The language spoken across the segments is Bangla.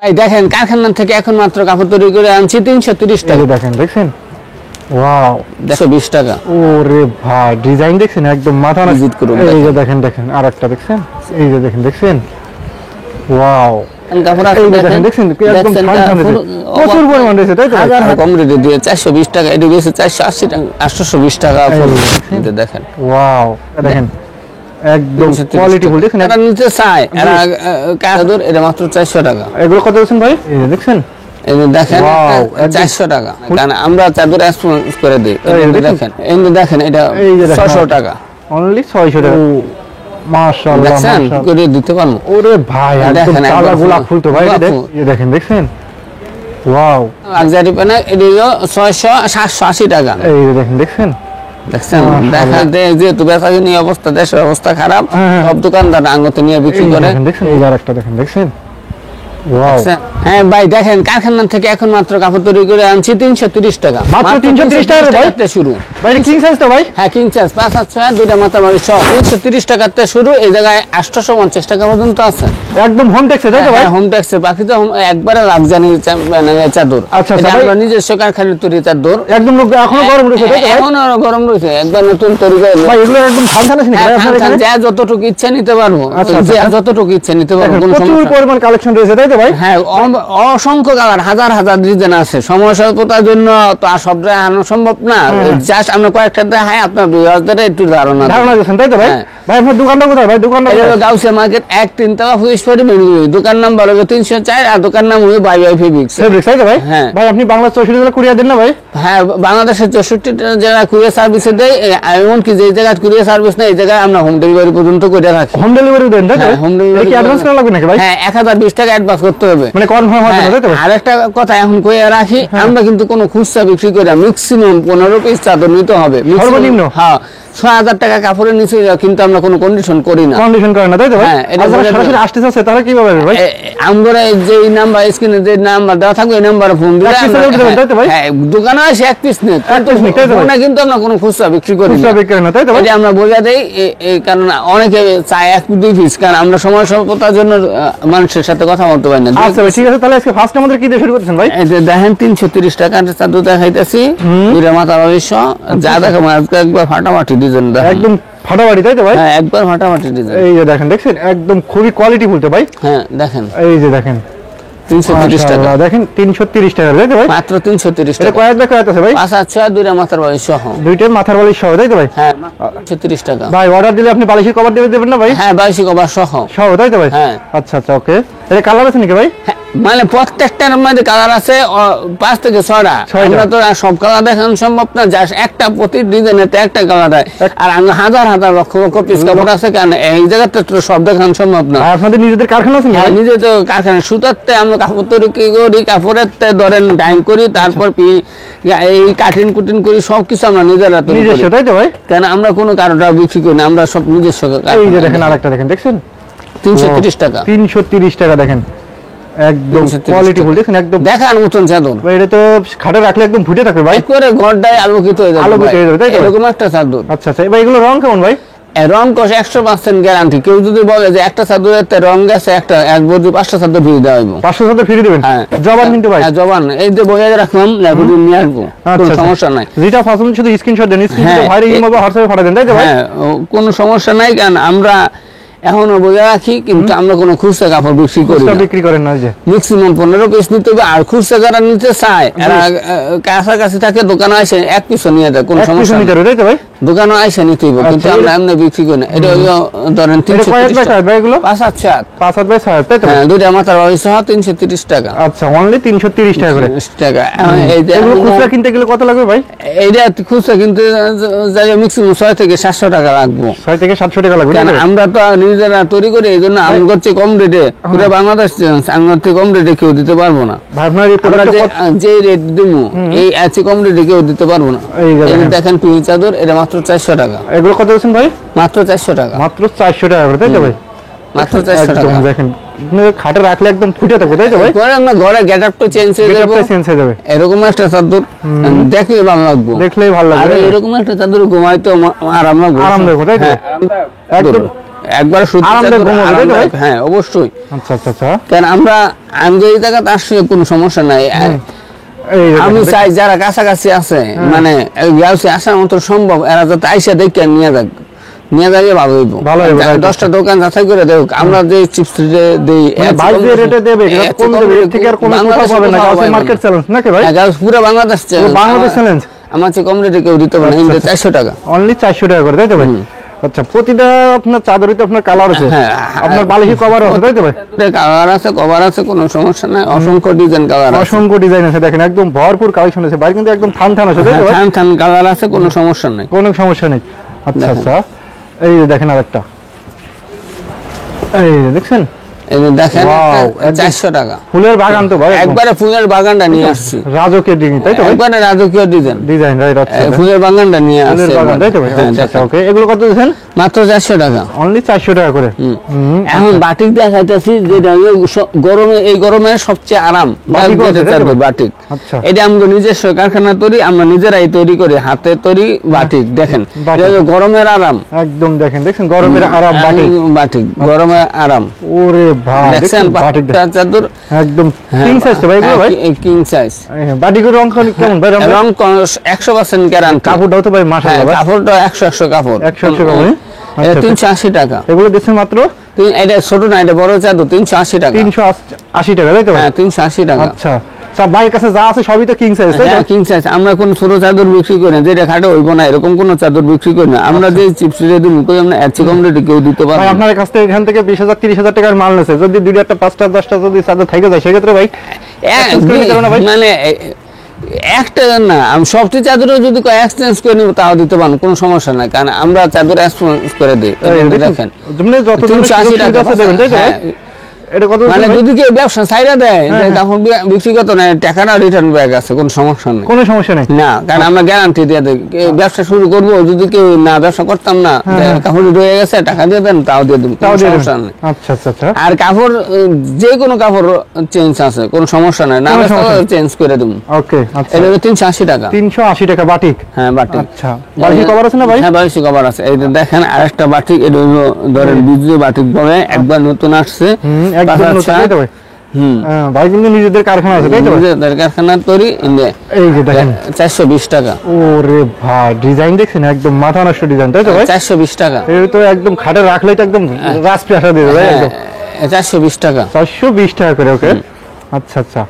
ভাই দেখেন কারখানা থেকে এখন মাত্র কাপড় তৈরি করে আনছি 330 টাকা। দেখেন দেখছেন, ওয়াও 120 টাকা। ওরে ভাই ডিজাইন দেখছেন একদম মাথা না ভিজিট করুন। এই যে দেখেন দেখেন আরেকটা দেখছেন, এই যে দেখেন দেখছেন, ওয়াও কাপড় আছে দেখেন দেখছেন একদম প্রচুর পরিমাণ রয়েছে তাই তো? কম রেটে দিয়ে 420 টাকা, এটা গেছে 480 টাকা, 820 টাকা। দেখেন ওয়াও দেখেন একদম কোয়ালিটি ফুল দেখেন। এটা নিচে চাই এরা কাদর, এটা মাত্র 400 টাকা। এগুলো কত দিচ্ছেন ভাই? এই যে দেখছেন, এই যে দেখেন 400 টাকা, কারণ আমরা চাদর এক্সপোর্ট করে দিই। দেখেন এই যে দেখেন এটা 600 টাকা, অনলি 600 টাকা। মাশাআল্লাহ মাশাআল্লাহ করে দিতে পারবো। ওরে ভাই একদম কালা গোলাপ ফুল তো ভাই, এই দেখেন দেখছেন, ওয়াও লাক্সারি পেনা এটা 600 780 টাকা। এই যে দেখেন দেখছেন দেখছেন দেখা যেহেতু বেচা কিনি অবস্থা, দেশের অবস্থা খারাপ, সব দোকানদার আঙ্গতে নিয়ে বিক্রি করে। দেখছেন এই আরেকটা দেখেন দেখছেন, ওয়াও হ্যাঁ ভাই দেখেন কারখানা থেকে এখন মাত্র কাপড় তৈরি করে আনছি 330 টাকা। মাত্র 330 টাকা ভাই শুরু। ভাই কিং সাইজ তো ভাই? হ্যাঁ কিং সাইজ 5 আর 6 দুইটা মাথা বাড়ি সহ 330 টাকাতে শুরু। এই জায়গায় 850 টাকা পর্যন্ত আছে। একদম হোম ট্যাক্সে তাই তো ভাই? হোম ট্যাক্সে, বাকি তো একবারে লাক্সারি চাদর। আচ্ছা এটা আমরা নিজস্ব কারখানার তৈরি চাদর। একদম এখনো গরম রয়েছে তাই তো? এখনো গরম রয়েছে, একবার নতুন তৈরি করে ভাই এগুলো একদম ঠান্ডা আছে নাকি ভাই আপনাদের এখানে? যা যতটুকু ইচ্ছা নিতে পারবো, যে যতটুকু ইচ্ছা নিতে পারবো, কোনো সমস্যা প্রচুর পরিমাণ কালেকশন রয়েছে তাই তো ভাই? হ্যাঁ অসংখ্য কালার, হাজার হাজার ডিজাইন আছে। সময় স্বল্পতার জন্য তো আর সব আনা সম্ভব না, জাস্ট আমরা কয়েকটা দেখাই আপনার ভিউয়ারদের একটু ধারণা দিচ্ছেন তাই তো ভাই? ভাই আপনার দোকানটা কোথায় ভাই? দোকানটা গাউসিয়া মার্কেট 1-3 টাকা ফুয়েশপাড়ি মেনগুলি। দোকান নাম্বার হবে 304 আর দোকান নাম হবে বাই বাই ফেব্রিক্স তাই তো ভাই? হ্যাঁ ভাই আপনি বাংলা 64 জেলা কুরিয়ার দেন না ভাই? হ্যাঁ বাংলাদেশের 64টা জেলা কুরিয়ার সার্ভিসে দেয়। এমনকি যে জায়গায় কুরিয়ার সার্ভিস নেই এই জায়গায় আমরা হোম ডেলিভারি পর্যন্ত করে রাখি। হোম ডেলিভারি দেন তাই তো? হোম ডেলিভারি কি অ্যাডভান্স করা লাগবে নাকি ভাই? হ্যাঁ 1020 টাকা অ্যাডভান্স করতে হবে, মানে কনফার্ম হবে তাই তো? আরেকটা কথা এখন কইয়া রাখি, আমরা কিন্তু কোনো খুচরা বিক্রি করি না। ম্যাক্সিমাম 15 পিস চাদর নিতে হবে সর্বনিম্ন। হ্যাঁ 6000 টাকা কাপড়ের নিচে কিন্তু আমরা কোনো কন্ডিশন করি না। কন্ডিশন করে না তাই তো ভাই? হ্যাঁ এটা সরাসরি আসতে চাচ্ছে তারা কিভাবে ভাই? আমরা যে নাম্বার স্ক্রিনে যে নাম্বার দেওয়া থাকবে এই নাম্বারে ফোন দিলে তাই তো ভাই? হ্যাঁ দোকানে আসে এক পিস নেই, কিন্তু আমরা কোনো খুচরা বিক্রি করি না তাই তো ভাই? এটা আমরা বোঝা দেই, এই কারণ অনেকে চায় 1-2 পিস, কারণ আমরা সময় স্বল্পতার জন্য মানুষের সাথে কথা বলতে পারি না। আচ্ছা ভাই ঠিক আছে, তাহলে আজকে ফার্স্ট আমাদের কি দিয়ে শুরু করতেছেন ভাই? এই যে দেখেন 330 টাকার চাদর দেখাইতেছি, দুইটা মাথা অবশ্য যা দেখাবো আজকে একবার ফাটাফাটি ডিজাইন দেখেন, একদম ফাটাফাটি তাই তো ভাই? হ্যাঁ একবার ফাটাফাটি ডিজাইন। এই যে দেখেন দেখছেন একদম খুবই কোয়ালিটি ফুল তো ভাই? হ্যাঁ দেখেন এই যে দেখেন 330 টাকা, দেখেন 330 টাকা তাই তো ভাই? মাত্র 330 টাকা। এটা কয় টাকা আছে ভাই? 5 আর 6 দুইটা মাথার বালিশ সহ। দুইটা মাথার বালিশ সহ তাই তো ভাই? হ্যাঁ 330 টাকা। ভাই অর্ডার দিলে আপনি বালিশের কভার দেবেন না ভাই? হ্যাঁ বালিশের কভার সহ তাই তো ভাই? হ্যাঁ আচ্ছা আচ্ছা ওকে। এটা কালার আছে নাকি ভাই? মানে প্রত্যেকটার মধ্যে কালার আছে 5 থেকে 6টা। আমরা তো সব কালার দেখানো সম্ভব না, জাস্ট একটা প্রতি ডিজাইনেতে একটা কালার হয়, আর আমরা হাজার হাজার লক্ষ লক্ষ পিস কাপড় আছে, কারণ এই জায়গাতে তো সব দেখানো সম্ভব না। আপনাদের নিজেদের কারখানা আছে? হ্যাঁ নিজে তো কারখানা, সুতাতে আমরা কাপড় তৈরি করি, কাপড়ের ধরেন ডাইং করি, তারপর এই কাটিং কুটিং করি, সবকিছু আমরা নিজেরা তৈরি করি তাই তো ভাই? কেন আমরা কোনো কারোটা বিক্রি করি না, আমরা সব নিজস্ব। এই যে দেখেন আরেকটা দেখেন দেখছেন 330 টাকা। 330 টাকা দেখেন একদম কোয়ালিটি ফুল দেখেন, একদম দেখার মতন চাদর। এটা তো খাটে রাখলে একদম ফুটে থাকবে ভাই, করে ঘরটাই আলোকিত হয়ে যাবে, আলোকিত হয়ে যাবে তাই তো? এরকম একটা চাদর। আচ্ছা আচ্ছা ভাই এগুলো রং কেমন ভাই? রং কষ 100% গ্যারান্টি। কেউ যদি বলে যে একটা চাদরের রং গেছে, একটা এক বছর 5টা চাদর ফ্রি দেওয়া হইব। 500 চাদর ফ্রি দিবেন? হ্যাঁ জবান কিন্তু ভাই? হ্যাঁ জবান, এই যে বইয়া রাখলাম লেবুদিন নিয়ে আসবো, কোনো সমস্যা নাই। যেটা পছন্দ শুধু স্ক্রিনশট দেন, স্ক্রিনশট ভাইরে ইমো বা হোয়াটসঅ্যাপে পাঠিয়ে দেন তাই তো ভাই? হ্যাঁ কোনো সমস্যা নাই, কারণ আমরা এখনো বইয়া রাখি, কিন্তু আমরা কোনো খুচরা কাপড় বিক্রি করি না। বিক্রি করেন না? যে ম্যাক্সিমাম 15 পিস নিতে হবে, আর খুচরা যারা নিতে চায় এরা কাছাকাছি থাকে, দোকানে আসে এক পিসও নিয়ে যায়, কোনো সমস্যা নেই তাই তো ভাই? দোকানে আইসা নিতে হইব, কিন্তু আমরা এমনি বিক্রি করি না। এটা হলো ধরেন 330 টাকা ভাই, এগুলো 5 আর 7 5 আর 6 তাই তো? হ্যাঁ দুইটা মাথার বালিশ সহ 330 টাকা। আচ্ছা অনলি 330 টাকা করে টাকা। এই যে এগুলো খুচরা কিনতে গেলে কত লাগবে ভাই? এইটা খুচরা কিনতে যাই ম্যাক্সিমাম 6 থেকে 700 টাকা লাগবে। 6 থেকে 700 টাকা লাগবে, কারণ আমরা তো নিজেরা তৈরি করি, এই জন্য আমি করছি কম রেটে, পুরো বাংলাদেশ আমার থেকে কম রেটে কেউ দিতে পারবো না। ভাই আপনার এই প্রোডাক্টটা যে রেট দিব এই আছে কম রেটে কেউ দিতে পারবো না। এই দেখেন পিন চাদর, এটা মাত্র 400 টাকা। এগুলো কত দিচ্ছেন ভাই? মাত্র 400 টাকা। মাত্র 400 টাকা করে তাই তো ভাই? মাত্র 400 টাকা। দেখেন খাটে রাখলে একদম ফুটে থাকবে তাই তো ভাই? পরে আমরা ঘরে গেটআপটা চেঞ্জ হয়ে যাবে, এরকম একটা চাদর দেখলে ভালো লাগবে, দেখলেই ভালো লাগবে। আর এরকম একটা চাদর ঘুমাইতে আরাম লাগবে, আরাম লাগবে তাই তো? একদম একবার সুতি আরামদায়ক চাদর, ঘুমাবে, তাই তো ভাই? হ্যাঁ অবশ্যই। আচ্ছা আচ্ছা আচ্ছা। কারণ আমরা এই জায়গাতে আসলে কোনো সমস্যা নাই। এই যে আমি দেখেন, চাই যারা কাছাকাছি আছে মানে গ্যাসে আসার মতো সম্ভব এরা যাতে আইসা দেখে নিয়ে যাক, নিয়ে যাবে ভালো হইব। ভালো হইব, right. 10টা দোকান যাচাই করে দেখ, আমরা যে চিপস দেই মানে ভাই যে রেটে দেবে এটা কম দেবে, এর থেকে আর কোনো কোথাও পাবে না। গাউসের মার্কেট চ্যালেঞ্জ নাকি ভাই? পুরো বাংলাদেশ পুরো বাংলাদেশ চ্যালেঞ্জ। আমার চেয়ে কম রেটে কেউ দিতে পারে না। 400 টাকা, অনলি 400 টাকা করে, তাই তো ভাই? আচ্ছা, প্রতিটা আপনার চাদরিতে আপনার কালার আছে, হ্যাঁ, আপনার বালিশি কভার আছে, তাই তো ভাই? কালার আছে, কভার আছে, কোনো সমস্যা নাই। অসংখ্য ডিজাইন কালার আছে, অসংখ্য ডিজাইন আছে, দেখেন একদম ভরপুর কালেকশন আছে ভাই, কিন্তু একদম থান থান আছে, তাই তো ভাই? থান কালার আছে, কোনো সমস্যা নাই, কোনো সমস্যা নেই। আচ্ছা আচ্ছা, এই যে দেখেন আরেকটা, এই যে দেখছেন, এই যে দেখেন Wow, 400 টাকা। ফুলের বাগান তো ভাই, একবারে ফুলের বাগানটা নিয়ে আসছি, রাজকীয় ডিজাইন, তাই তো ভাই? একবারে রাজকীয় ডিজাইন ডিজাইন, রাইট। আচ্ছা, ফুলের বাগানটা নিয়ে ফুলের আসছি বাগান, তাই তো ভাই? হ্যাঁ, আচ্ছা আচ্ছা, দেখেন। ওকে। এগুলো কত দিয়েছেন? মাত্র 400 টাকা। অনলি 400 টাকা করে। এখন বাটিক দেখাইতেছি, যেটা হলো গরমে, এই গরমে সবচেয়ে আরাম বাটিক আছে, তাই তো? বাটিক। আচ্ছা। এটা আমরা নিজস্ব কারখানা তৈরি, আমরা নিজেরাই তৈরি করি, হাতে তৈরি বাটিক। দেখেন বাটিক। এটা হলো গরমের আরাম, একদম দেখেন, দেখছেন গরমের আরাম বাটিক। বাটিক গরমের আরাম। ওরে ভাই, দেখছেন বাটিক পাটটা চাদর, একদম কিং সাইজ তো ভাই, এগুলো ভাই? King size. বাটিকের রং কেমন ভাই? রং 100% গ্যারান্টি। কাপড়টাও তো ভাই মাশাআল্লাহ ভাই, কাপড়টা 100 কাপড়, 100 কাপড়। এটা আচ্ছা, 380 টাকা। এগুলো দিচ্ছেন মাত্র এটা ছোট না, এটা বড় চাদর, 380 টাকা। 380 টাকা, তাই তো ভাই? হ্যাঁ 380 টাকা। আচ্ছা, সব ভাইয়ের কাছে যা আছে সবই তো কিং সাইজ, তাই তো? হ্যাঁ কিং সাইজ। আমরা কোন ছোট চাদর বিক্রি করি না, যেটা খাটে হইব না এরকম কোন চাদর বিক্রি করি না। আমরা যে চিপস রেডি করি, আমরা এর চেয়ে কম রেটে কেউ দিতে পারবে ভাই না। আপনার কাছ থেকে এখান থেকে 20,000 30,000 টাকার মাল নেছে, যদি 2টা 5টা 10টা যদি চাদর থেকে যায়, সেক্ষেত্রে ভাই exchange করে নিতে পারবে না ভাই? মানে একটা না, আমি সবটি চাদরও যদি এক্সচেঞ্জ করে নিব তাও দিতে পারবো, কোনো সমস্যা নাই, কারণ আমরা চাদর এক্সচেঞ্জ করে দিই। দেখেন মানে যত 380 টাকা দেবেন, তাই তো ভাই? হ্যাঁ। এটা কত মানে ভাই? যদি কেউ ব্যবসা ছাইরা দেয়, তখন ব্যক্তিগত নেই, টাকাটা রিটার্ন ব্যাক আছে, কোনো সমস্যা নেই। কোনো সমস্যা নেই। না, কারণ আমরা গ্যারান্টি দিয়ে দিই। ব্যবসা শুরু করবো, যদি কেউ না ব্যবসা করতাম না, কাপড় রয়ে গেছে, টাকা দিয়ে দেন, তাও দিয়ে দেন, তাও কোনো দিয়ে সমস্যা দেবেন। নেই। আচ্ছা আচ্ছা আচ্ছা, আর কাপড় যে কোনো কাপড় চেঞ্জ আছে, কোনো সমস্যা নাই, না কোনো সমস্যা নেই। চেঞ্জ করে দেবো। ওকে। আচ্ছা, এটা হলো 380 টাকা। 380 টাকা বাটিক। হ্যাঁ বাটিক। আচ্ছা, বাটিক কভার আছে না ভাই? হ্যাঁ বাটিক কভার আছে। এই যে দেখেন আরেকটা বাটিক, এটা হলো ধরেন বিজলি বাটিক বলে, একবার নতুন আসছে। একদম নতুন, তাই তো ভাই? হ্যাঁ, ভাই কিন্তু নিজেদের কারখানা আছে, তাই তো ভাই? নিজেদের কারখানা তৈরি। এই যে দেখেন, 420 টাকা। ওরে ভাই, ডিজাইন দেখছেন একদম মাথা নষ্ট ডিজাইন, তাই তো ভাই? 420 টাকা। এই তো একদম খাটে রাখলেই তো একদম রাজপ্রাসাদ আসা দিয়ে দেবে একদম। 420 টাকা। 420 টাকা করে, ওকে। আচ্ছা আচ্ছা,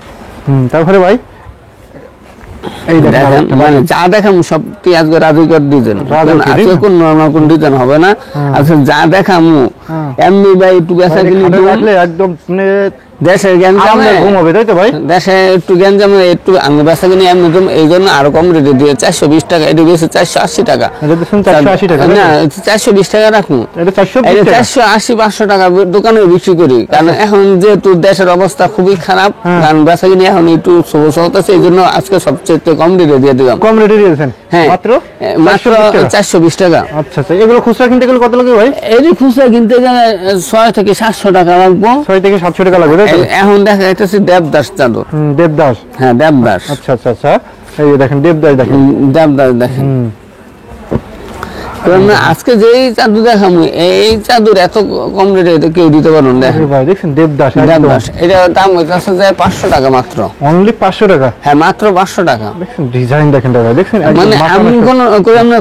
তারপরে ভাই এই দেখেন দেখেন আরেকটা মানে যা দেখাম সব কি আজকে রাজুকর ডিজাইন, আজকে কোন নরমাল কোন ডিজাইন হবে না। আচ্ছা যা দেখাম এমনি ভাই একটু বেচা মানে কিনি খাটে রাখলে একদম মানে দেশের গ্যাঞ্জামে, ঘুম হবে, তাই তো ভাই? দেশে একটু গ্যাঞ্জামে একটু আমি বেচা কিনি এমনি এই জন্য আরো কম রেটে দিয়ে 420 টাকা। এটা দিয়েছে 480 টাকা। এটা দিচ্ছেন 480 টাকা না 420 টাকা রাখুন। এটা 420 টাকা। 480 500 টাকা দোকানে বিক্রি করি, কারণ এখন যেহেতু দেশের অবস্থা খুবই খারাপ, কারণ বেচা কিনি এখন একটু সহজ চলতেছে, এই জন্য আজকে সবচেয়ে কম রেটে দিয়ে দিলাম। কম রেটে দিয়েছেন? হ্যাঁ মাত্র মাত্র 420 টাকা। আচ্ছা আচ্ছা, এগুলো খুচরা কিনতে গেলে কত লাগে ভাই? এই খুচরা কিনতে গেলে 6 থেকে 700 টাকা লাগবো। 6 থেকে 700 টাকা লাগবে, তাই তো? এখন দেখা যাচ্ছে দেবদাস চাদর। দেবদাস। হ্যাঁ দেবদাস। আচ্ছা আচ্ছা আচ্ছা, এই যে দেখেন দেবদাস, দেখেন দেবদাস দেখেন। কারণ আজকে যেই চাদর দেখাম, এই চাদর এত কম রেটে কেউ দিতে পারবেন। দেখেন ভাই, দেখছেন দেবদাস, দেবদাস, এটা দাম হইতেছে যায় 500 টাকা মাত্র। অনলি 500 টাকা? হ্যাঁ মাত্র 500 টাকা। দেখেন ডিজাইন, দেখেন ভাই, দেখছেন মানে আমি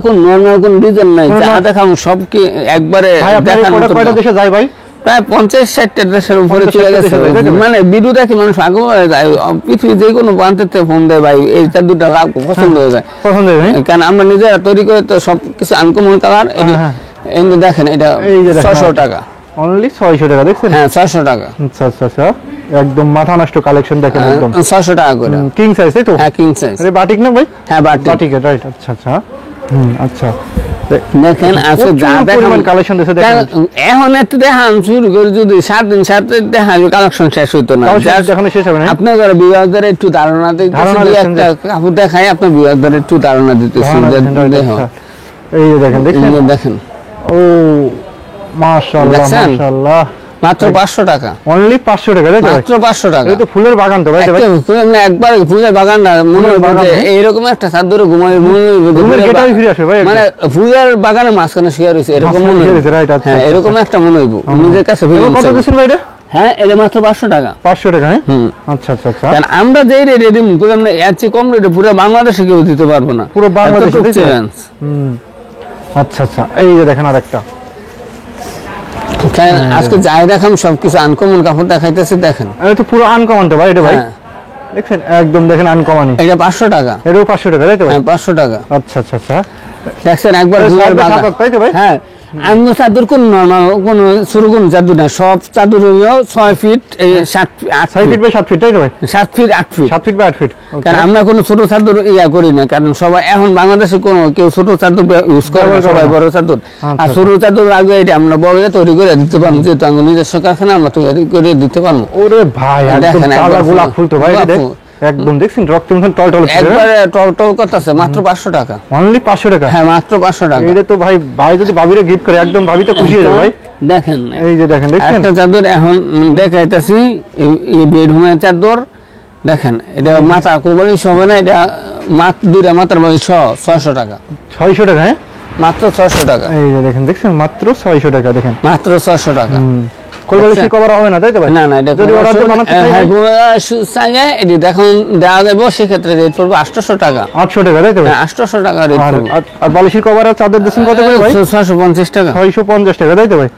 কোন নরমাল কোন ডিজাইন নাই, যা দেখাম সব কি একবারে দেখানো। কয়টা দেশে যায় ভাই? প্রায় 50-60টা দেশের উপরে চলে গেছে। মানে ভিডিও দেখি মানুষ আগ্রহ হয়ে যায়, পৃথিবীর যে কোনো প্রান্তের থেকে ফোন দেয়, ভাই এই চাদরটা পছন্দ হয়ে যায়। পছন্দ হয়? কারণ আমরা নিজেরা তৈরি করে তো সবকিছু আনকমন কালার। এই দেখেন এটা 600 টাকা। অনলি 600 টাকা, দেখছেন? হ্যাঁ 600 টাকা। আচ্ছা আচ্ছা আচ্ছা, একদম মাথা নষ্ট কালেকশন, দেখেন একদম 600 টাকা করে। কিং সাইজ, তাই তো? হ্যাঁ কিং সাইজ। আরে বাটিক না ভাই? হ্যাঁ বাটিক। Batik, right. আচ্ছা আচ্ছা, আচ্ছা দেখেন আছে যা দেখেন কালেকশন দিয়েছে, দেখেন এখন একটু দেখান শুরু করে, যদি 7 দিন 7 দিন দেখা কালেকশন শেষ হইতো না। এখনো শেষ হবে না। আপনার যারা বিভাগদের একটু ধারণা দিতেছে, একটা কাপড় দেখাই আপনার বিভাগদের একটু ধারণা দিতেছে। এই যে দেখেন, দেখেন দেখেন ও মাশাআল্লাহ মাশাআল্লাহ, মাত্র 500 টাকা, অনলি 500 টাকা, তাই তো ভাই? মাত্র 500 টাকা। এটা তো ফুলের বাগান তো ভাই, এটা ভাই একবার ফুলের বাগান না, মনে ফুলের বাগান, হয় হ্যাঁ। এইরকম একটা চাদরে ঘুমাই রুমের গেটাই ফিরে আসবে ভাই, মানে ফুলের বাগানের মাঝখানে শুয়ে রয়েছে এরকম মাঝখানে মনে শুয়ে হইবো। রয়েছে, right, আচ্ছা, হ্যাঁ, আচ্ছা, এরকম একটা মনে হইব নিজের কাছে এগুলো feelings কত হবে। দিচ্ছেন ভাই এটা? হ্যাঁ, এটা মাত্র 500 টাকা। 500 টাকা, হ্যাঁ? হুম। আচ্ছা আচ্ছা আচ্ছা। কারণ আমরা যে রেটে দিই আমরা এর চেয়ে কম রেটে পুরো বাংলাদেশে কেউ দিতে পারবো না, পুরো বাংলাদেশে এতটুকু দিতে পারবে? challenge। হুম। আচ্ছা আচ্ছা, এই যে দেখেন আরেকটা। কারণ আজকে যাই দেখাম সবকিছু আনকমন কাপড় দেখাইতেছে, দেখেন এটা তো পুরো আনকমন তো ভাই, এটা ভাই হ্যাঁ। দেখছেন একদম, দেখেন আনকমনই। এটা 500 টাকা। এটাও 500 টাকা, তাই তো ভাই? হ্যাঁ, 500 টাকা। আচ্ছা আচ্ছা আচ্ছা। দেখছেন একবার এটা ফুলের সাদা বাগান। সাদা, তাই তো ভাই? হ্যাঁ, আমি চাদর কোন নরমাল কোন শুরু কোন চাদর না, সব চাদর হইলো 6 ফিট 7 8 6 ফিট বাই 7 ফিট, তাই তো ভাই? 7 feet 8 feet. 7 feet by 8 feet. কারণ আমরা কোনো ছোট চাদর করি না, কারণ সবাই এখন বাংলাদেশে কোনো কেউ ছোট চাদর ইউজ করে না, ব্যবহার করে সবাই না। বড় চাদর। আর আচ্ছা। ছোট চাদর আগে এটা আমরা বড় তৈরি করে দিতে পারবো, যেহেতু আমরা নিজস্ব কারখানা আমরা তৈরি করে দিতে পারবো। ওরে ভাই একদম দেখেন, সাদা একবার গোলাপ ফুল তো ভাই, গোলাপ এটা ফুল। একদম দেখছেন রক্ত মতন টলটল করে। একবারে টল টল করতেছে, মাত্র 500 টাকা। অনলি 500 টাকা। হ্যাঁ, মাত্র 500 টাকা। এটা তো ভাই, ভাই যদি ভাবিরে গিফট করে একদম ভাবি তো খুশি হয়ে যাবে ভাই। দেখেন এই যে দেখেন, দেখছেন একটা চাদর এখন দেখাইতেছি, এই বেডরুমের চাদর দেখেন, এটা মাথা কোরবানি হবে না, এটা মাত্র দুইটা মাথার বয়স 600 টাকা, 600 টাকা, হ্যাঁ? মাত্র 600 টাকা, এই যে দেখেন, দেখছেন মাত্র 600 টাকা, দেখেন। মাত্র 600 টাকা। কোলবালিশ কি কভার হবে না, তাই তো ভাই? না না, এটা যদি ওরা তো বানাতে চায় ভাই? চাইলে এটি দেখুন দেওয়া যাবে, সেক্ষেত্রে রেট পড়বে 800 টাকা। 800 টাকা, তাই তো ভাই? 800 টাকা রেট আর পড়বে। আর বালিশের কভার আর চাদর দিচ্ছেন কত করে ভাই? 650 টাকা। 650 টাকা, তাই তো ভাই?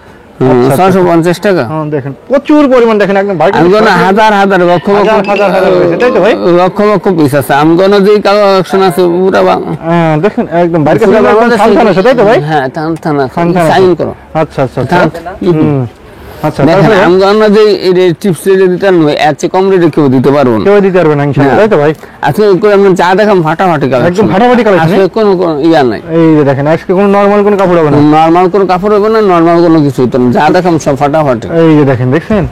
আচ্ছা, আচ্ছা। 650 টাকা। হ্যাঁ, দেখেন প্রচুর পরিমাণ, দেখেন একদম ভাই আমি কোনো হাজার হাজার লক্ষ হাজার হাজার হাজার হয়েছে, তাই তো ভাই? লক্ষ লক্ষ পিস আছে, আমি কোনো যে কালেকশন আছে পুরা হ্যাঁ, দেখেন একদম বাইরে কাছে পুরা বাংলাদেশে- থান আছে, তাই তো ভাই? হ্যাঁ, থান আছে, থান আছে। সাইন করো। আচ্ছা আচ্ছা আচ্ছা। থান। আচ্ছা, দেখেন তারপরে আমি কোনো যে টিপস রেটে দিতে নয়, এর চেয়ে কম রেটে কেউ দিতে পারবো না। কেউ দিতে পারবে না ইনশাআল্লাহ, না। তাই তো ভাই? আজকে করে আমরা যা দেখাম ফাটাফাটি কালেকশন, একদম ফাটাফাটি collection, আজকে কোনো কোনো ইয়া নাই, এই যে দেখেন আজকে কোনো নরমাল কোনো কাপড় হবে না। নরমাল কোনো কাপড় হবে না, নরমাল কোনো কিছু হতো না, যা দেখাম সব ফাটাফাটি। এই যে দেখেন, দেখছেন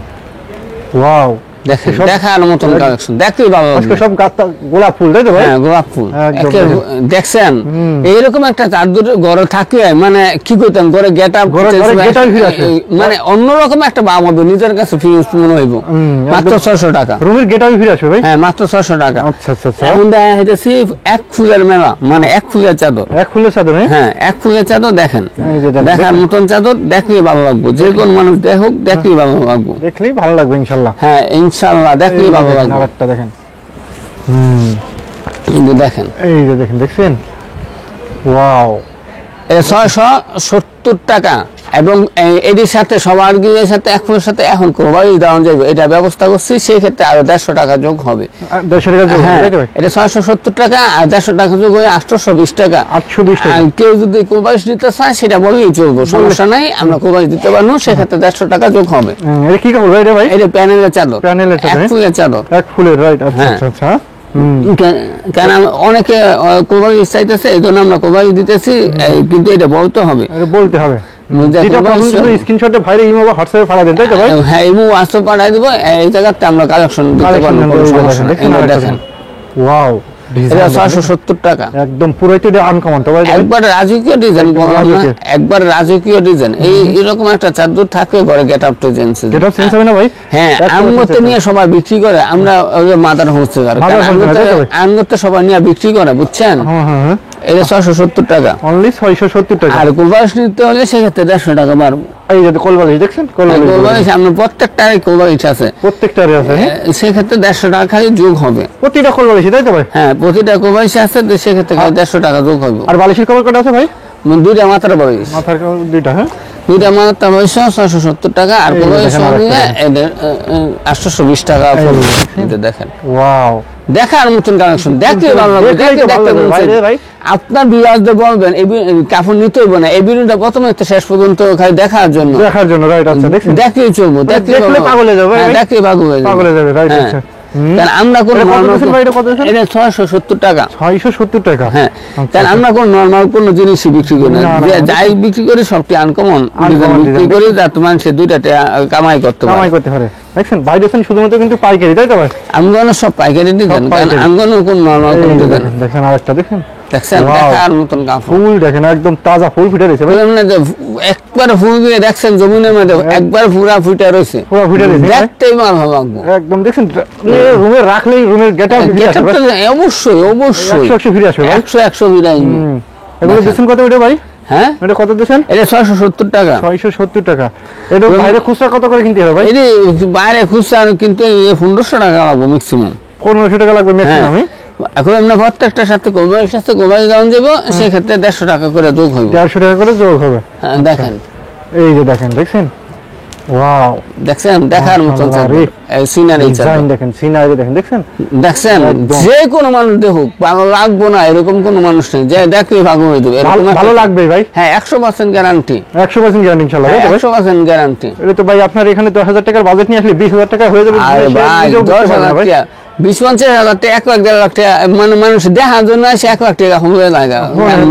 ওয়াও, দেখেন সব- দেখার মতন কালেকশন, দেখতেই ভালো আজকে লাগবে। সব গাছটা গোলাপ ফুল, তাই তো ভাই? হ্যাঁ, গোলাপ ফুল একদম দেখছেন, এইরকম একটা চাদর ঘরে থাকে, মানে কি করতাম ঘরে গেট আপ, ঘরে get up ফিরে আসে। মানে অন্যরকম একটা ভাব হবে, নিজের কাছে ফিলিংস মনে হইব। মাত্র 600 টাকা। রুমের গেটাবে ফিরে আসবে ভাই? হ্যাঁ, মাত্র 600 টাকা। আচ্ছা আচ্ছা আচ্ছা। এখন দেখা যাইতেছি এক ফুলের মেলা, মানে এক ফুলের চাদর। এক ফুলের চাদর, হ্যাঁ? হ্যাঁ, এক ফুলের চাদর দেখেন, এই যে দেখেন, দেখার মতন চাদর, দেখলেই ভালো লাগবে, যে কোন মানুষ দেখুক দেখলেই ভালো লাগবে। দেখলেই ভালো লাগবে ইনশাআল্লাহ। হ্যাঁ, ইনশাআল্লাহ দেখলেই ভালো লাগবে। আরেকটা দেখেন, কিন্তু দেখেন এই যে দেখেন, দেখছেন ওয়াও, এটা 670 টাকা, এবং এটির সাথে সবার গিয়ে সাথে এক ফুলের সাথে এখন কোরবানি দেওয়া যাবে, এটা ব্যবস্থা করছি, সেই ক্ষেত্রে আরো 150 টাকা যোগ হবে। 150 টাকা যোগ, হ্যাঁ, তাই তো ভাই? এটা 670 টাকা আর 150 টাকা যোগ হয়ে 820 টাকা। 820 টাকা। আর কেউ যদি কোরবানি দিতে চায় সেটা বলেই চলবো, সমস্যা নাই, আমরা কোরবানি দিতে পারবো, সেক্ষেত্রে 150 টাকা যোগ হবে। এটা কি কাপড় ভাই, এটা ভাই? এটা প্যানেলের চাদর, প্যানেলের চাদর, এক হ্যাঁ? ফুলের চাদর। এক ফুলের, রাইট, আচ্ছা হ্যাঁ। আচ্ছা আচ্ছা। কেন অনেকে কোরবানি চাইতেছে, এই জন্য আমরা কোরবানি দিতেছি, কিন্তু এটা বলতে হবে। এটা বলতে হবে। দেখো যেটা ভাই, পছন্দ স্ক্রিনশটে ভাইরে ইমো বা হোয়াটসঅ্যাপে পাঠা দেন, তাই তো ভাই? হ্যাঁ, এই হোয়াটসঅ্যাপ পাঠাই দেবো, এই জায়গাতে আমরা কালেকশন দিতে কালেকশন পারবো, কোনো সমস্যা নেই। দেখেন, এই আরেকটা দেখেন, ওয়াও, এটা 670 টাকা। একদম পুরোই তো এটা আনকমন তো ভাই? একবার রাজকীয় ডিজাইন, রাজকীয়। একবার রাজকীয় ডিজাইন, এরকম একটা চাদর থাকবে ঘরে, গেট আপ টু জেন্টস। যেটা চেঞ্জ হবে না ভাই? হ্যাঁ, আঙ্গতে নিয়ে সবাই বিক্রি করে, আমরা ওই যে মাদার হোমসে Mother Home তাই তো ভাই? আঙ্গতে সবাই নিয়ে বিক্রি করে, বুঝছেন? হ্যাঁ হ্যাঁ হ্যাঁ, এটা 670 টাকা। অনলি 670 টাকা। আর কোরবানি নিতে হলে সেক্ষেত্রে 150 টাকা বাড়বো। এই যে কোলবালিশ দেখছেন, কোলবালিশ কোরবানি আমরা প্রত্যেকটাই কোরবানি আছে, প্রত্যেকটারই আছে, হ্যাঁ? সেক্ষেত্রে 150 টাকা খালি যোগ হবে। প্রতিটা কোলবালিশ, তাই তো ভাই? হ্যাঁ, প্রতিটা কোরবানি আছে, তো সেক্ষেত্রে খালি 150 টাকা যোগ হবে। আর বালিশের কভার কটা আছে ভাই? দুইটা মাথার বয়স, মাথার cover দুইটা, হ্যাঁ? দুইটা মাথার বয়স 670 টাকা, আর এই যে কোরবানি দেখেন সঙ্গে আরেকটা। এদের 820 টাকা পড়বে। এই যে দেখেন, ওয়াও, দেখার মতন কালেকশন, দেখতে ভালো লাগবে, দেখলেই তো দেখতে ভালো লাগবে, মন ভাই রে চাইবে। ভাই। আপনার বিরাজদের বলবেন এই কাপড় নিতে হইব না, এই ভিডিওটা প্রথমে থেকে শেষ পর্যন্ত খালি দেখার জন্য, দেখার জন্য, রাইট, আচ্ছা দেখছেন, দেখলেই চলবো, দেখলে দেখলে পাগল হয়ে যাবে, ভাই। দেখলেই পাগল হয়ে পাগল হয়ে যাবে, রাইট, হ্যাঁ। আচ্ছা। কারণ আমরা কোন এটা কত দিয়েছেন ভাই, এটা কত দিয়েছেন? এটা 670 টাকা। 670 টাকা, হ্যাঁ, আচ্ছা, কারণ আমরা কোন নরমাল কোন জিনিসই বিক্রি করি না, না, না, যাই বিক্রি করি সবটি আনকমন বিক্রি design। করি, যাতে মানুষ দুইটা কামাই করতে পারে। কামাই করতে পারে, দেখছেন ভাই দেখছেন শুধুমাত্র কিন্তু পাইকারি, তাই তো ভাই? আমগনো সব পাইকারি ডিজাইন, কারণ পাইকারি। আমগনো কোন নরমাল কোন এই যে ডিজাইন। দেখেন, দেখেন আরেকটা দেখেন, দেখছেন Wow. দেখার মতন কাপড় ফুল দেখেন একদম তাজা ফুল ফুটে রয়েছে ভাই, বললাম না যে একবার ফুল দিয়ে দেখছেন জমিনের মধ্যে একবার পুরা ফুটে রয়েছে পুরা ফুটে রয়েছে, হ্যাঁ? দেখতেই ভালো লাগবো একদম দেখছেন রুমে রাখলেই রুমের গেটআপ ফিরে আসবে ভাই। অবশ্যই অবশ্যই 100 ফিরে আসবে ভাই। 100 বিরাই এগুলো দিচ্ছেন কত ওটা ভাই? হ্যাঁ এটা কত দিচ্ছেন? এটা 670 টাকা 670 টাকা। এটা বাইরে খুচরা কত করে কিনতে হবে ভাই? এটি বাইরে খুচরা কিন্তু 1500 টাকা লাগবে ম্যাক্সিমাম 1500 টাকা লাগবে ম্যাক্সিমাম। এখন আমরা প্রত্যেকটার সাথে কোম্পানির দাম দেবো সেক্ষেত্রে 150 টাকা করে যোগ হবে 150 টাকা করে যোগ হবে। হ্যাঁ, দেখেন এই যে দেখেন দেখছেন, ওয়াও দেখছেন দেখার মতন মাশাআল্লাহ রে। সিনারি ডিজাইন দেখেন, সিনারি দেখেন, দেখছেন দেখছেন একদম। যে কোনো মানুষ দেখুক ভালো লাগবো না এরকম কোনো মানুষ নেই যে দেখলে ভালো হয়ে যাবে এরকম একটা- ভালো লাগবে ভাই, হ্যাঁ 100% গ্যারান্টি 100% গ্যারান্টি ইনশাআল্লাহ। তাই তো ভাই? 100% গ্যারান্টি এটা তো ভাই আপনার এখানে 10,000 টাকার বাজেট নিয়ে আসলে 20,000 টাকা হয়ে যাবে। আরে সে ভাই নিজেও বুঝতে পারবে না 10,000 ভাই। টাকা 20-50,000 টাকা 1 লাখ 1.5 লাখ টাকা মানে মানুষ দেখার জন্য আসে 1 লাখ টাকা হয়ে লাগে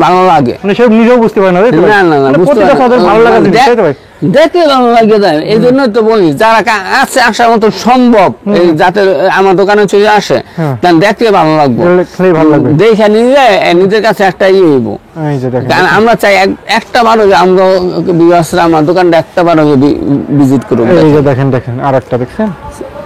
ভালো লাগে মানে সে নিজেও বুঝতে পারে না, তাই তো ভাই? না না না মানে বুঝতে প্রতিটা পারে তাদের ভালো লাগা জিনিস, তাই তো ভাই? দেখতে ভালো লাগে যায় এই জন্য তো বলি যারা আছে আসার মতো সম্ভব এই যাতে আমার দোকানে চলে আসে হ্যাঁ। তার দেখতে ভালো লাগবে দেখলেই ভালো লাগবে। দেখে নিলে নিজের কাছে একটা ইয়ে হইব এই যে দেখেন, কারণ আমরা চাই একটা বারো আমরা বিবাসরা আমার দোকানটা একটা বারো ভিজিট করবো এই যে দেখেন দেখেন আরেকটা দেখছেন,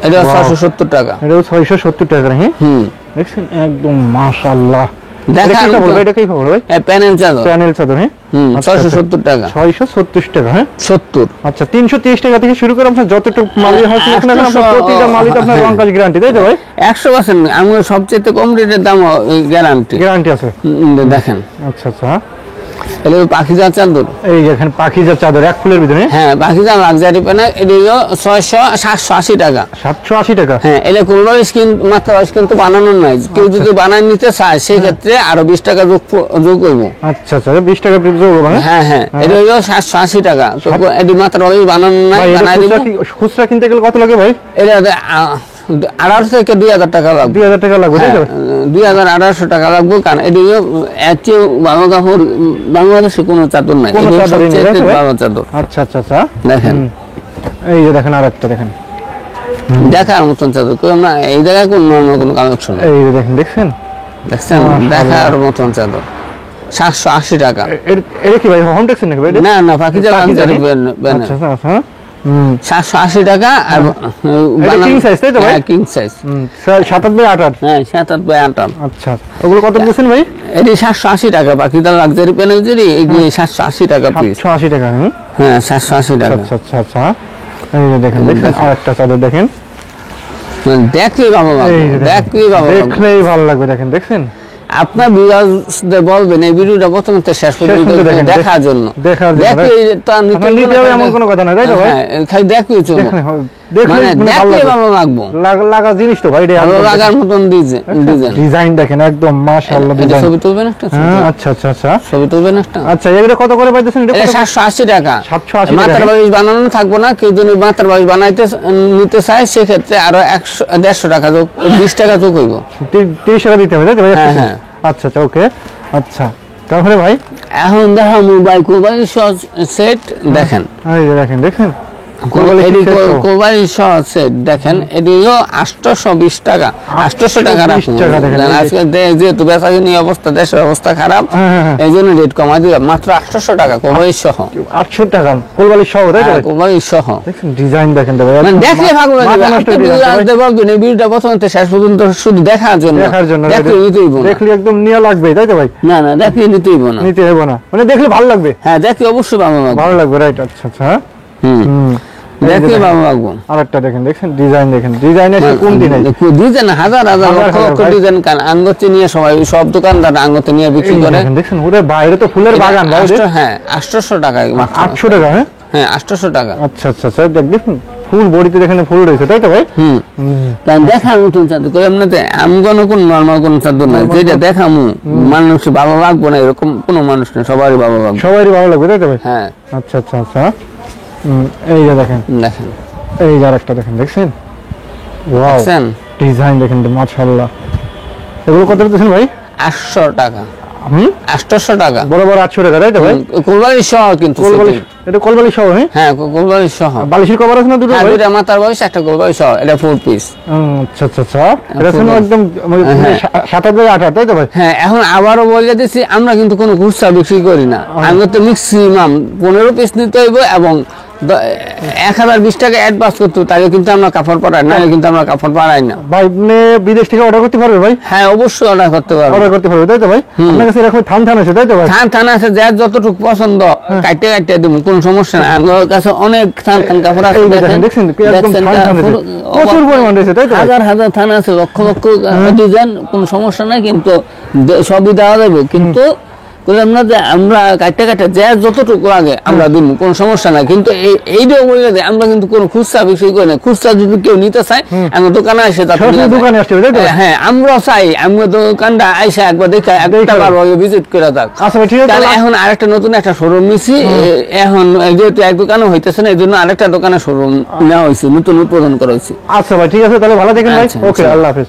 এটা Wow. 670 টাকা এটাও 670 টাকা। হ্যাঁ হুম দেখছেন একদম মাশাআল্লাহ। এটা দেখার কি খবর মতো- ভাই? এটা কি খবর ভাই? প্যানেল চাদর প্যানেল চাদর, হ্যাঁ হুম আচ্ছা, 670 টাকা 670 টাকা। হ্যাঁ 70 আচ্ছা 330 টাকা থেকে শুরু করে আপনার যতটুকু মালই হয় কিনুন না কেন, আপনার প্রতিটা মালই তো আপনার রং কাজ গ্যারান্টি, তাই তো ভাই? 100% আমার সবচেয়ে কম রেটের দাম গ্যারান্টি গ্যারান্টি আছে। দেখেন আচ্ছা আচ্ছা, এটা পাখিজার চাদর এই দেখেন পাখিজার চাদর এক ফুলের ভিতরে হ্যাঁ পাখিজার লাক্সারি প্যানেল এটা হলো 780 টাকা 780 টাকা। হ্যাঁ এটা কোনোটা স্কিন মাত্র কিন্তু বানানো নাই কেউ যদি বানায় নিতে চায় সেই ক্ষেত্রে আরো 20 টাকা যোগ করবো আচ্ছা আচ্ছা 20 টাকা পিস যোগ হবে, হ্যাঁ? হ্যাঁ হ্যাঁ এটা হলো 780 টাকা তো এটি মাত্র বানানো নাই ভাই এটা বানাই দিব খুচরা কিনতে গেলে কত লাগে ভাই? এটা 1800 থেকে 2000 টাকা লাগবে 2000 টাকা লাগবে, তাই তো? 2800 টাকা লাগবে কারণ এটি এর চেয়ে ভালো কাপড় বাংলাদেশে কোনো চাদর নাই কোনো এটি চাদরই নেই, সবচেয়ে তাই তো ভাই? ভালো চাদর আচ্ছা আচ্ছা আচ্ছা, দেখেন এই যে দেখেন আরেকটা দেখেন, দেখার মতন চাদর কেউ না এই জায়গায় কোনো নর্মাল কোনো কালেকশন এই যে দেখেন দেখছেন, দেখছেন দেখার মতন চাদর 780 টাকা এটা কি ভাই হোম টেক্সের নাকি ভাই এটা? না না পাখিজার লাক্সারি আচ্ছা আচ্ছা আচ্ছা, হুম 780 টাকা আর এটা king size, তাই তো ভাই? কিং সাইজ 7 বাই 8 হ্যাঁ 7/8 আচ্ছা ওগুলো কত দিচ্ছেন ভাই? এটি 780 টাকা পাখিজার লাক্সারি প্যানেল যদি এগুলি 780 টাকা পিস 780 টাকা। হ্যাঁ 780 টাকা আচ্ছা আচ্ছা আচ্ছা, এই যে দেখেন দেখেন আরেকটা চাদর দেখেন, দেখলেই ভালো লাগবে এই যে দেখেন, দেখলেই ভালো লাগবে দেখলেই ভালো লাগবে দেখেন দেখছেন, আপনার ভিউয়ার্সদের বলবেন এই ভিডিওটা প্রথম থেকে শেষ পর্যন্ত পর্যন্ত দেখেন, দেখার জন্য দেখার জন্য, দেখলেই তো আর নিতে আপনার নিতে হবে এমন কোনো কথা না, তাই তো ভাই? হ্যাঁ খালি দেখলেই চলবে দেখলে দেখলে মানে ভালো দেখলেই লাগবে। ভালো লাগবে লাগা জিনিস তো ভাই এটা ভালো একদম লাগার মতন ডিজাইন ডিজাইন দেখেন একদম মাশাআল্লাহ এটা ডিজাইন। ছবি তুলবেন একটা হ্যাঁ আচ্ছা আচ্ছা আচ্ছা ছবি তুলবেন একটা আচ্ছা এগুলো কত করে পাইতেছেন? এটা এটা কত? 780 টাকা 780 টাকা। মাথার বালিশ বানানো থাকবো না কেউ যদি মাথার বালিশ বানাইতে নিতে চায় সেক্ষেত্রে আরো 150 টাকা যোগ 20 টাকা যোগ হইব 30 টাকা দিতে হবে, তাই তো ভাই? হ্যাঁ, হ্যাঁ। আচ্ছা আচ্ছা ওকে আচ্ছা, তারপরে ভাই এখন দেখা মোবাইল কোবাইল সেট দেখেন এই যে দেখেন দেখেন কোরবানি এটি set তো। কোবাইল সেট দেখেন এটিও 820 টাকা 800 টাকা 820 রাখুন টাকা দেখেন, এই যে- আজকে যেহেতু বেচাকিনি অবস্থা দেশের অবস্থা খারাপ হ্যাঁ, হ্যাঁ, হ্যাঁ। এই জন্য রেট কমাই দিলাম মাত্র 800 টাকা কোবাইল সহ 800 টাকা কোরবানি সহ, তাই তো ভাই? কোবাইল সহ দেখেন ডিজাইন দেখেন তো ভাই মানে দেখলে ভালো লাগবে মাথা নষ্ট আপনি design তো ভাই। আসতে বলবেন এই ভিডিওটা প্রথম থেকে শেষ পর্যন্ত শুধু দেখার জন্য দেখার জন্য দেখলে নিতেই না দেখলে একদম নিয়ে লাগবে, তাই তো ভাই? না না দেখলে নিতেই না নিতে হবে না, মানে দেখলে ভালো লাগবে, হ্যাঁ দেখলে অবশ্যই ভালো লাগবে ভালো লাগবে রাইট। আচ্ছা আচ্ছা হুম হুম দেখলে ভালো লাগবে আরেকটা দেখেন দেখছেন ডিজাইন দেখেন, ডিজাইনের কোন দিন নাই ডিজাইন হাজার হাজার হাজার লক্ষ হাজার লক্ষ ভাই। ডিজাইন কান আঙ্গতে নিয়ে সবাই সব দোকানদার আঙ্গতে নিয়ে বিক্রি করে দেখেন দেখছেন ওরে বাইরে তো ফুলের বাগান ভাই, ওদের। হ্যাঁ 800 টাকা মাত্র 800 টাকা, হ্যাঁ হ্যাঁ 800 টাকা আচ্ছা আচ্ছা আচ্ছা দেখুন ফুল বডিতে দেখেন ফুল রয়েছে, তাই তো ভাই? হুম হুম। কারণ দেখার মতন চাদর করে এমনিতে আমগণ কোন নর্মাল কোন চাদর নাই যেটা দেখামু মানুষ ভালো লাগবে না এরকম কোনো মানুষ নেই সবারই ভালো লাগবে সবারই ভালো লাগবে, তাই তো ভাই? হ্যাঁ আচ্ছা আচ্ছা আচ্ছা এই যে দেখেন দেখেন এই যে আরেকটা দেখেন দেখছেন, ওয়াও দেখছেন ডিজাইন দেখেন মাশাআল্লাহ। এগুলো কত দিচ্ছেন ভাই? 800 টাকা হুম 800 টাকা বড় বড় 800 টাকা, তাই তো ভাই? কোরবানি সহ কিন্তু কোরবানি সেটি। এটা কলবালি সহ হ্যাঁ হ্যাঁ কোলবালিশ সহ। বালিশের কভার আছে না দুটো হ্যাঁ ভাই? দুইটা মাথার বালিশ একটা কোলবালিশ সহ, এটা 4 পিস। আচ্ছা আচ্ছা আচ্ছা, এটা শুনো একদম 7 বাই 8 তাই তো ভাই? হ্যাঁ এখন আবারও বলে দিচ্ছি, আমরা কিন্তু কোনো খুচরা বিক্রি করি না, আমরা তো ম্যাক্সিমাম 15 পিস নিতে হইব এবং 1020 টাকা অ্যাডভান্স করতে হবে, তাহলে কিন্তু আমরা কাপড় পাঠাই না, কিন্তু আমরা কাপড় পাঠাই না। ভাই আপনি বিদেশ থেকে অর্ডার করতে পারবে ভাই? হ্যাঁ অবশ্যই অর্ডার করতে পারবো। অর্ডার করতে পারবে তাই তো ভাই? আপনার কাছে এরকম থান থান আছে তাই তো ভাই? থান আছে, যার যতটুকু পছন্দ কাটতে কাটতে দেবো, কোনো সমস্যা নাই। আমার কাছে অনেক থান কাপড় আছে, এই দেখেন, দেখছেন একদম থান থান আছে, প্রচুর পরিমাণ রয়েছে তাই তো ভাই? হাজার হাজার থান আছে, লক্ষ লক্ষ ডিজাইন, কোনো সমস্যা নাই, কিন্তু সবই দেওয়া যাবে। কিন্তু বললাম না যে আমরা কাটতে কাটতে যার যতটুকু লাগে আমরা দিব, কোনো সমস্যা নাই। কিন্তু এইটাও বলে দেয়, আমরা কিন্তু কোনো খুচরা বিক্রি করি না। খুচরা যদি কেউ নিতে চায় আমার দোকানে আসে, সরাসরি দোকানে আসতে হবে তাই তো? হ্যাঁ আমরা চাই, আমরা দোকানটা আইসা একবার দেখে একটা ভিজিট করে থাক। আচ্ছা ভাই ঠিক আছে, তাহলে এখন আরেকটা নতুন একটা শোরুম নিছি, এখন যেহেতু এক দোকানে হইতেছে না, এই জন্য আরেকটা দোকানে শোরুম নেওয়া হয়েছে, নতুন উদ্বোধন করা হয়েছে। আচ্ছা ভাই ঠিক আছে, তাহলে ভালো থাকেন ভাই। আচ্ছা, ওকে, আচ্ছা। আল্লাহ হাফেজ।